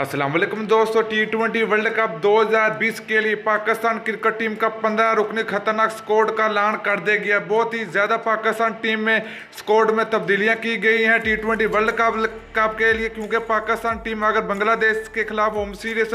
अस्सलाम वालेकुम दोस्तों, T20 वर्ल्ड कप 2020 के लिए पाकिस्तान क्रिकेट टीम का 15 रुकनी खतरनाक स्क्वाड का ऐलान कर दिया गया। बहुत ही ज़्यादा पाकिस्तान टीम में स्क्वाड में तब्दीलियां की गई हैं T20 वर्ल्ड कप के लिए, क्योंकि पाकिस्तान टीम अगर बांग्लादेश के खिलाफ होम सीरीज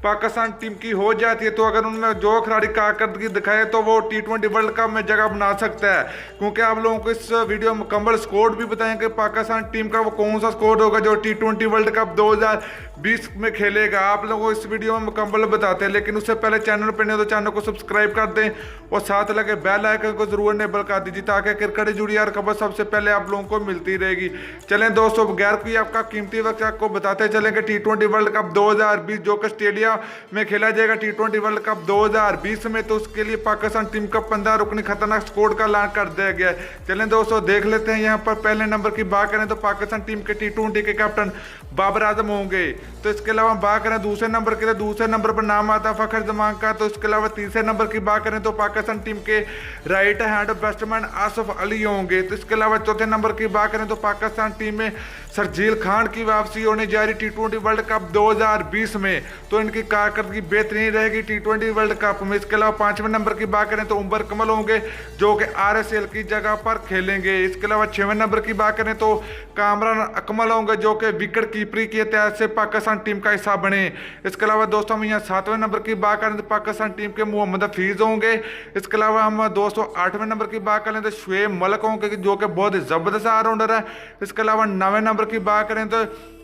पाकिस्तान टीम की हो जाती है तो अगर उनमें जो खिलाड़ी कारकर्दगी दिखाए तो वो T20 वर्ल्ड कप में जगह बना सकता है। क्योंकि आप लोगों को इस वीडियो में मुकम्मल स्क्वाड भी बताएंगे पाकिस्तान टीम का वो कौन सा स्क्वाड होगा जो T20 वर्ल्ड कप 2020 में खेलेगा। आप लोगों को इस वीडियो में मुकम्मल बताते हैं, लेकिन उससे पहले चैनल पर नहीं हो तो चैनल को सब्सक्राइब कर दें और साथ लगे बेल आइकन को जरूर इनेबल कर दीजिए ताकि क्रिकेट से जुड़ी हर खबर सबसे पहले आप लोगों को मिलती रहेगी। चलें दोस्तों, बगैर कोई आपका कीमती वक्त आपको बताते चलेंगे T20 वर्ल्ड कप 2020 जो कि ऑस्ट्रेलिया में खेला जाएगा T20 वर्ल्ड कप 2020 में, तो उसके लिए पाकिस्तान टीम का 15 रुकनी खतरनाक स्क्वाड का ऐलान कर दिया गया है। चलें दोस्तों देख लेते हैं। यहाँ पर पहले नंबर की बात करें तो पाकिस्तान टीम के T20 के कैप्टन बाबर आजम होंगे। तो इसके अलावा बात करें दूसरे नंबर की तो दूसरे नंबर पर नाम आता है फखर जमान का। तो इसके अलावा तीसरे नंबर की बात करें तो पाकिस्तान टीम के right hand batsman Asif Ali होंगे। तो इसके अलावा चौथे नंबर की बात करें तो पाकिस्तान टीम में शर्जील खान की वापसी होने जा रही T20 वर्ल्ड कप 2020 में, तो इनकी कारकर्दगी बेहतरीन रहेगी T20 वर्ल्ड कप में। इसके अलावा पांचवें नंबर की बात करें तो उमर कमल होंगे जो कि RSL की जगह पर खेलेंगे। इसके अलावा छवें नंबर की बात करें तो कामरान अकमल होंगे जो कि विकेट कीपरी के तहत से पाकिस्तान टीम का हिस्सा बने। इसके अलावा दोस्तों हम यहाँ सातवें नंबर की बात करें तो पाकिस्तान टीम के मोहम्मद हफीज होंगे। इसके अलावा हम दोस्तों आठवें नंबर की बात करें तो शुएब मलिक होंगे जो कि बहुत ही जबरदस्त ऑलराउंडर है। इसके अलावा नौवें नंबर की बात करें तो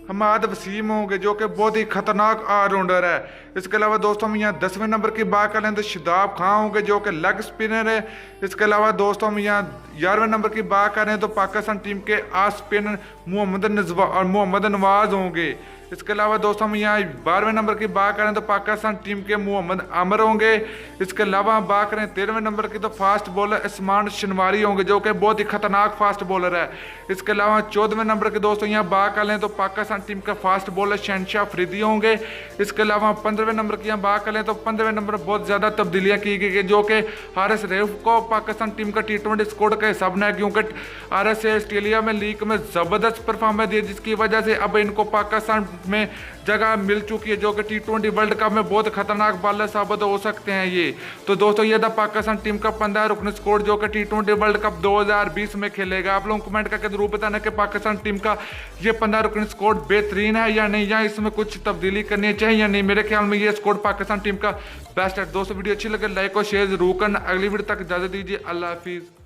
हमाद वसीम होंगे जो कि बहुत ही खतरनाक ऑलराउंडर है। इसके अलावा दोस्तों हम यहाँ 10वें नंबर की बात करें तो शादाब खान होंगे जो कि लेग स्पिनर है। इसके अलावा दोस्तों हम यहाँ 11वें नंबर की बात करें तो पाकिस्तान टीम के ऑफ स्पिनर मोहम्मद नवाज होंगे। इसके अलावा दोस्तों हम यहाँ 12वें नंबर की बात करें तो पाकिस्तान टीम के मोहम्मद आमिर होंगे। इसके अलावा हम बात करें 13वें नंबर की तो फास्ट बॉलर इस्मान शनवारी होंगे जो कि बहुत ही खतरनाक फास्ट बॉलर है। इसके अलावा 14वें नंबर के दोस्तों यहाँ बात करें तो पाकिस्तान टीम का फास्ट बॉलर शहनशाह अफरीदी होंगे। इसके अलावा 15वें नंबर की यहाँ बात करें तो 15वें नंबर बहुत ज़्यादा तब्दीलियाँ की गई जो कि हारिस रऊफ को पाकिस्तान टीम का T20 स्क्वाड का हिस्सा बनाया, क्योंकि RSL ऑस्ट्रेलिया में लीग में ज़बरदस्त परफॉर्मेंस दी जिसकी वजह से अब इनको पाकिस्तान में जगह मिल चुकी है जो कि T20 वर्ल्ड कप में बहुत खतरनाक बॉलर साबित हो सकते हैं ये। तो दोस्तों ये था पाकिस्तान टीम का 15 रुकनी स्क्वाड जो कि T20 वर्ल्ड कप 2020 में खेलेगा। आप लोग कमेंट करके जरूर बताना कि पाकिस्तान टीम का ये 15 रुकनी स्क्वाड बेहतरीन है या नहीं, या इसमें कुछ तब्दीली करनी चाहिए या नहीं। मेरे ख्याल में ये स्क्वाड पाकिस्तान टीम का बेस्ट है। दोस्तों वीडियो अच्छी लगे लाइक और शेयर जरूर करना। अगली वीडियो तक इजाजत दीजिए। अल्लाह हाफिज़।